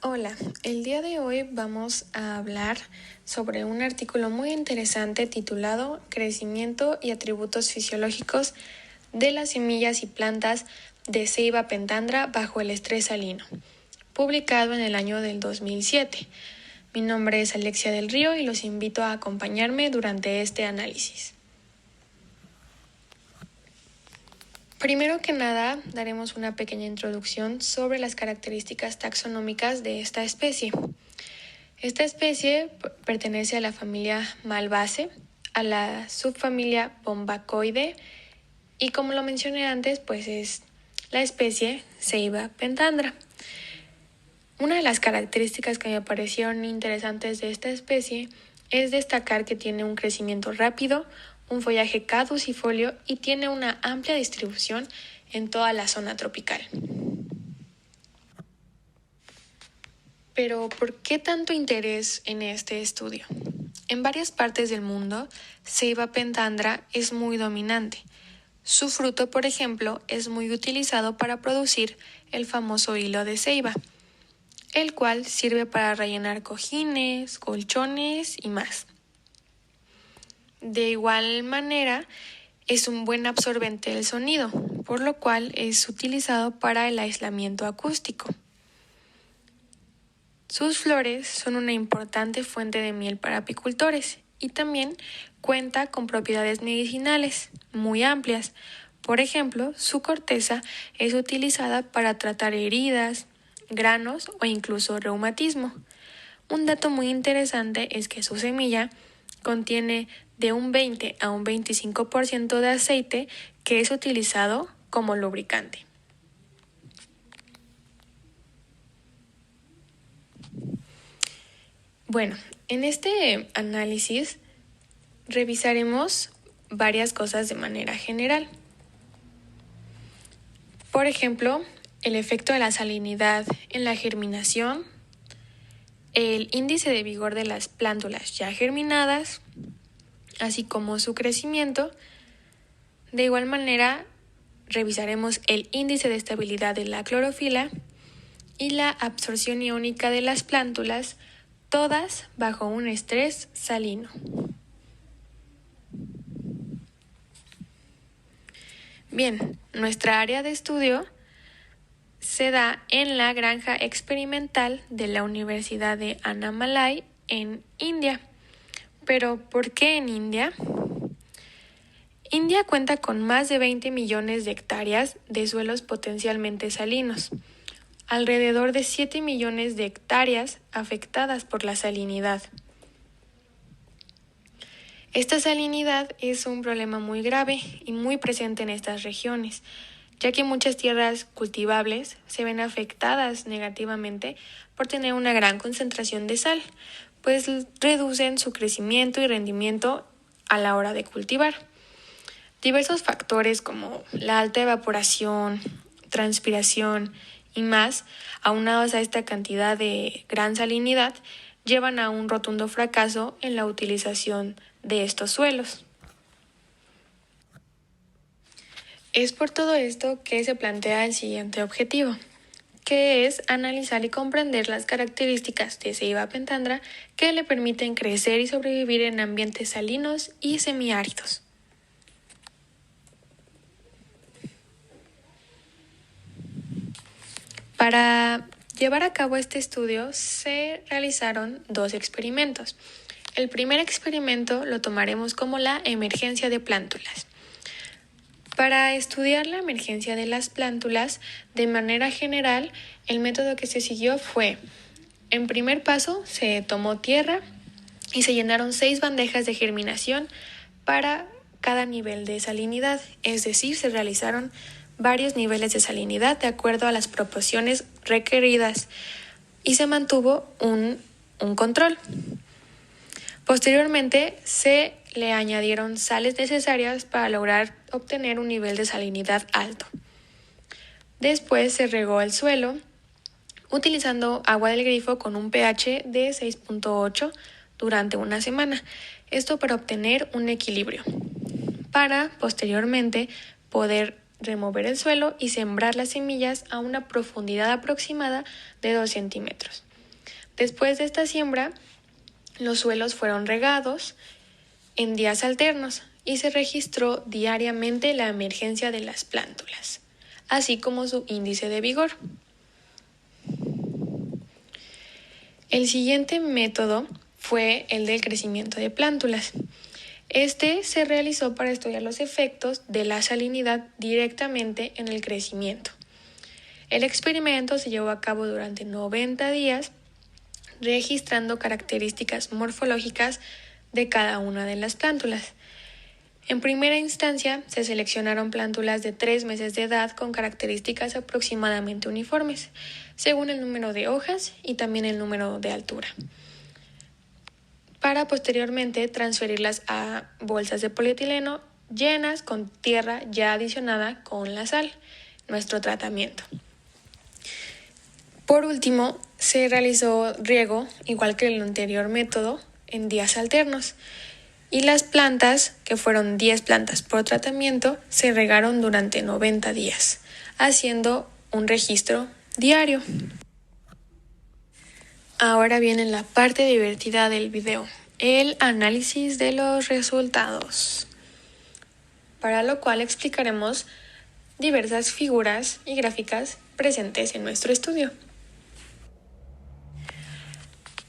Hola, el día de hoy vamos a hablar sobre un artículo muy interesante titulado Crecimiento y atributos fisiológicos de las semillas y plantas de ceiba pentandra bajo el estrés salino, publicado en el año del 2007. Mi nombre es Alexia del Río y los invito a acompañarme durante este análisis. Primero que nada, daremos una pequeña introducción sobre las características taxonómicas de esta especie. Esta especie pertenece a la familia Malvaceae, a la subfamilia Bombacoideae y, como lo mencioné antes, pues es la especie Ceiba pentandra. Una de las características que me parecieron interesantes de esta especie es destacar que tiene un crecimiento rápido, un follaje caducifolio y tiene una amplia distribución en toda la zona tropical. Pero, ¿por qué tanto interés en este estudio? En varias partes del mundo, Ceiba pentandra es muy dominante. Su fruto, por ejemplo, es muy utilizado para producir el famoso hilo de ceiba, el cual sirve para rellenar cojines, colchones y más. De igual manera, es un buen absorbente del sonido, por lo cual es utilizado para el aislamiento acústico. Sus flores son una importante fuente de miel para apicultores y también cuenta con propiedades medicinales muy amplias. Por ejemplo, su corteza es utilizada para tratar heridas, granos o incluso reumatismo. Un dato muy interesante es que su semilla contiene de un 20 a un 25% de aceite que es utilizado como lubricante. Bueno, en este análisis revisaremos varias cosas de manera general. Por ejemplo, el efecto de la salinidad en la germinación, el índice de vigor de las plántulas ya germinadas, así como su crecimiento. De igual manera, revisaremos el índice de estabilidad de la clorofila y la absorción iónica de las plántulas, todas bajo un estrés salino. Bien, nuestra área de estudio se da en la granja experimental de la Universidad de Annamalai en India. ¿Pero por qué en India? India cuenta con más de 20 millones de hectáreas de suelos potencialmente salinos, alrededor de 7 millones de hectáreas afectadas por la salinidad. Esta salinidad es un problema muy grave y muy presente en estas regiones, ya que muchas tierras cultivables se ven afectadas negativamente por tener una gran concentración de sal, pues reducen su crecimiento y rendimiento a la hora de cultivar. Diversos factores como la alta evaporación, transpiración y más, aunados a esta cantidad de gran salinidad, llevan a un rotundo fracaso en la utilización de estos suelos. Es por todo esto que se plantea el siguiente objetivo, que es analizar y comprender las características de ceiba pentandra que le permiten crecer y sobrevivir en ambientes salinos y semiáridos. Para llevar a cabo este estudio se realizaron 2 experimentos. El primer experimento lo tomaremos como la emergencia de plántulas. Para estudiar la emergencia de las plántulas, de manera general, el método que se siguió fue: en primer paso, se tomó tierra y se llenaron 6 bandejas de germinación para cada nivel de salinidad, es decir, se realizaron varios niveles de salinidad de acuerdo a las proporciones requeridas y se mantuvo un control. Posteriormente se le añadieron sales necesarias para lograr obtener un nivel de salinidad alto. Después se regó el suelo utilizando agua del grifo con un pH de 6.8 durante una semana, esto para obtener un equilibrio, para posteriormente poder remover el suelo y sembrar las semillas a una profundidad aproximada de 2 centímetros. Después de esta siembra, los suelos fueron regados en días alternos y se registró diariamente la emergencia de las plántulas, así como su índice de vigor. El siguiente método fue el del crecimiento de plántulas. Este se realizó para estudiar los efectos de la salinidad directamente en el crecimiento. El experimento se llevó a cabo durante 90 días, registrando características morfológicas de cada una de las plántulas. En primera instancia, se seleccionaron plántulas de 3 meses de edad con características aproximadamente uniformes, según el número de hojas y también el número de altura, para posteriormente transferirlas a bolsas de polietileno llenas con tierra ya adicionada con la sal, nuestro tratamiento. Por último, se realizó riego, igual que el anterior método, en días alternos, y las plantas, que fueron 10 plantas por tratamiento, se regaron durante 90 días, haciendo un registro diario. Ahora viene la parte divertida del video, el análisis de los resultados, para lo cual explicaremos diversas figuras y gráficas presentes en nuestro estudio.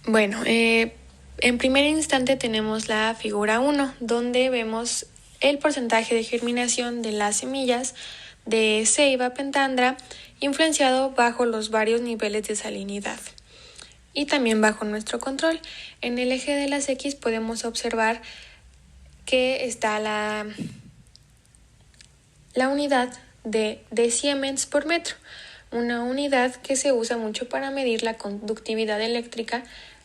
Bueno, en primer instante tenemos la figura 1, donde vemos el porcentaje de germinación de las semillas de ceiba pentandra influenciado bajo los varios niveles de salinidad y también bajo nuestro control. En el eje de las X podemos observar que está la unidad de Siemens por metro, una unidad que se usa mucho para medir la conductividad eléctrica,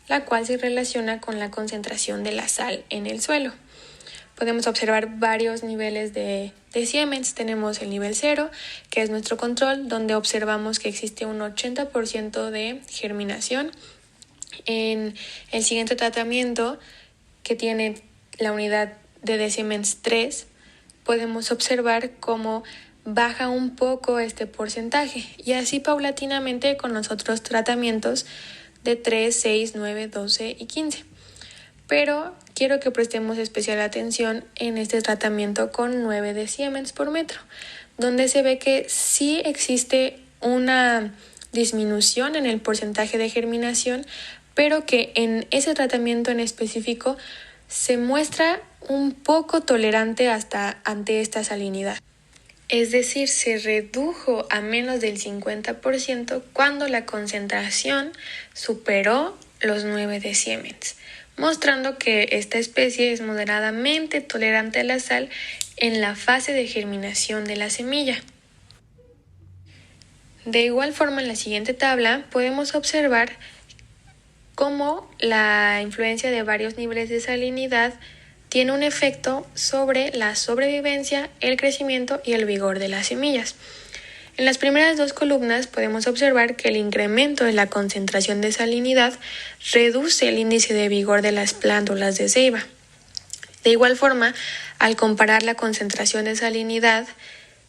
la cual se relaciona con la concentración de la sal en el suelo. Podemos observar varios niveles de Siemens. Tenemos el nivel 0, que es nuestro control, donde observamos que existe un 80% de germinación. En el siguiente tratamiento, que tiene la unidad de Siemens 3, podemos observar cómo baja un poco este porcentaje, y así paulatinamente con los otros tratamientos de 3, 6, 9, 12 y 15. Pero quiero que prestemos especial atención en este tratamiento con 9 de Siemens por metro, donde se ve que sí existe una disminución en el porcentaje de germinación, pero que en ese tratamiento en específico se muestra un poco tolerante ante esta salinidad. Es decir, se redujo a menos del 50% cuando la concentración superó los 9 de Siemens, mostrando que esta especie es moderadamente tolerante a la sal en la fase de germinación de la semilla. De igual forma, en la siguiente tabla podemos observar cómo la influencia de varios niveles de salinidad tiene un efecto sobre la sobrevivencia, el crecimiento y el vigor de las semillas. En las primeras dos columnas podemos observar que el incremento de la concentración de salinidad reduce el índice de vigor de las plántulas de ceiba. De igual forma, al comparar la concentración de salinidad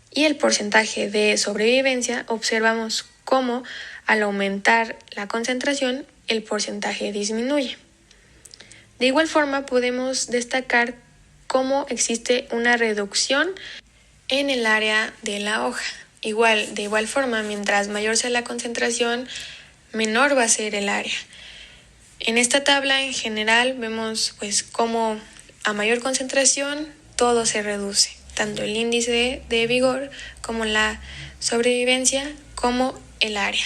y el porcentaje de sobrevivencia, observamos cómo al aumentar la concentración, el porcentaje disminuye. De igual forma, podemos destacar cómo existe una reducción en el área de la hoja. De igual forma, mientras mayor sea la concentración, menor va a ser el área. En esta tabla en general vemos cómo a mayor concentración todo se reduce, tanto el índice de vigor como la sobrevivencia como el área.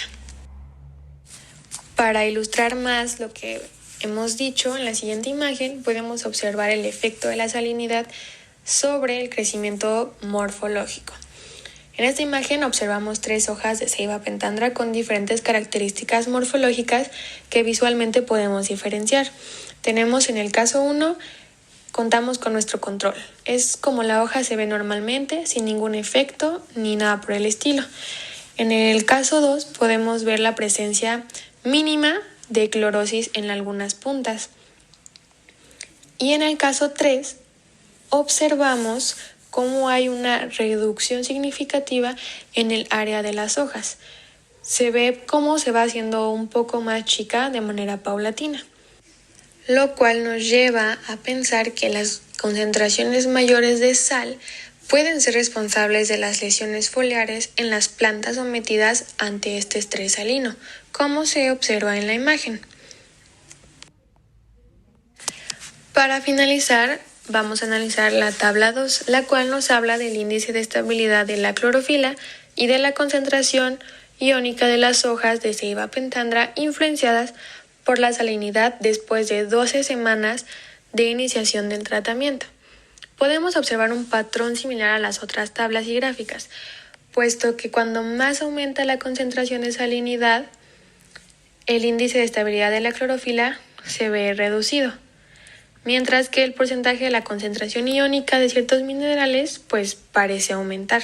Para ilustrar más lo que hemos dicho, en la siguiente imagen podemos observar el efecto de la salinidad sobre el crecimiento morfológico. En esta imagen observamos 3 hojas de ceiba pentandra con diferentes características morfológicas que visualmente podemos diferenciar. Tenemos en el caso 1, contamos con nuestro control. Es como la hoja se ve normalmente, sin ningún efecto ni nada por el estilo. En el caso 2 podemos ver la presencia mínima de clorosis en algunas puntas. Y en el caso 3 observamos cómo hay una reducción significativa en el área de las hojas. se ve cómo se va haciendo un poco más chica de manera paulatina, lo cual nos lleva a pensar que las concentraciones mayores de sal pueden ser responsables de las lesiones foliares en las plantas sometidas ante este estrés salino, como se observa en la imagen. Para finalizar, vamos a analizar la tabla 2, la cual nos habla del índice de estabilidad de la clorofila y de la concentración iónica de las hojas de ceiba pentandra influenciadas por la salinidad después de 12 semanas de iniciación del tratamiento. Podemos observar un patrón similar a las otras tablas y gráficas, puesto que cuando más aumenta la concentración de salinidad, el índice de estabilidad de la clorofila se ve reducido, mientras que el porcentaje de la concentración iónica de ciertos minerales pues parece aumentar.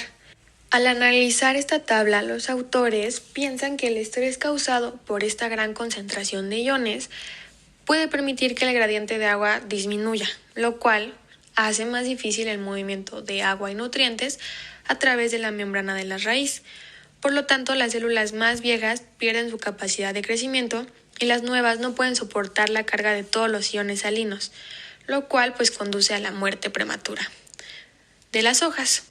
Al analizar esta tabla, los autores piensan que el estrés causado por esta gran concentración de iones puede permitir que el gradiente de agua disminuya, lo cual hace más difícil el movimiento de agua y nutrientes a través de la membrana de la raíz. Por lo tanto, las células más viejas pierden su capacidad de crecimiento y las nuevas no pueden soportar la carga de todos los iones salinos, lo cual pues conduce a la muerte prematura de las hojas.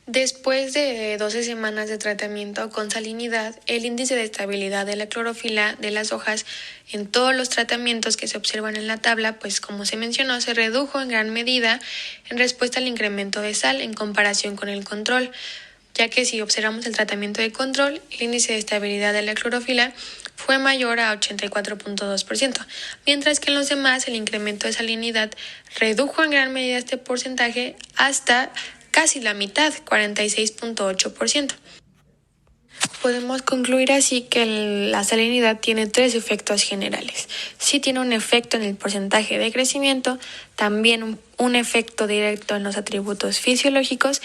Después de 12 semanas de tratamiento con salinidad, el índice de estabilidad de la clorofila de las hojas en todos los tratamientos que se observan en la tabla, pues como se mencionó, se redujo en gran medida en respuesta al incremento de sal en comparación con el control, ya que si observamos el tratamiento de control, el índice de estabilidad de la clorofila fue mayor a 84.2%, mientras que en los demás el incremento de salinidad redujo en gran medida este porcentaje hasta casi la mitad, 46.8%. Podemos concluir así que la salinidad tiene 3 efectos generales. Sí tiene un efecto en el porcentaje de crecimiento, también un efecto directo en los atributos fisiológicos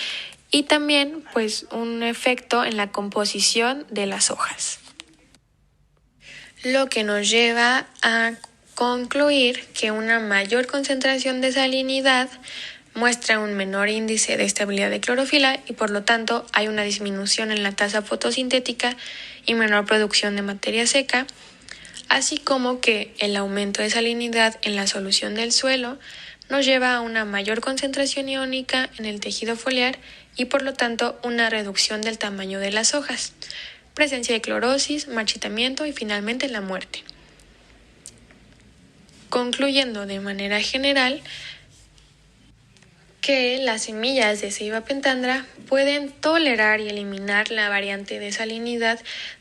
y también pues un efecto en la composición de las hojas. Lo que nos lleva a concluir que una mayor concentración de salinidad muestra un menor índice de estabilidad de clorofila y por lo tanto hay una disminución en la tasa fotosintética y menor producción de materia seca, así como que el aumento de salinidad en la solución del suelo nos lleva a una mayor concentración iónica en el tejido foliar y por lo tanto una reducción del tamaño de las hojas, presencia de clorosis, marchitamiento y finalmente la muerte. Concluyendo de manera general, que las semillas de ceiba pentandra pueden tolerar y eliminar la variante de salinidad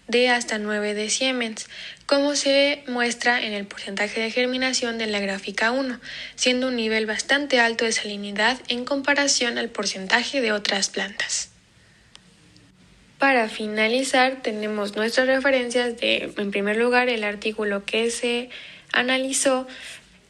de hasta 9 de Siemens, como se muestra en el porcentaje de germinación de la gráfica 1, siendo un nivel bastante alto de salinidad en comparación al porcentaje de otras plantas. Para finalizar, tenemos nuestras referencias de, en primer lugar, el artículo que se analizó.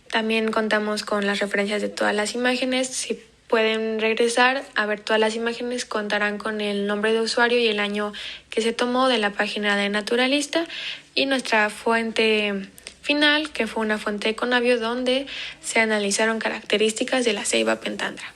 También contamos con las referencias de todas las imágenes. Si pueden regresar a ver todas las imágenes, contarán con el nombre de usuario y el año que se tomó de la página de Naturalista y nuestra fuente final, que fue una fuente de Conavio donde se analizaron características de la ceiba pentandra.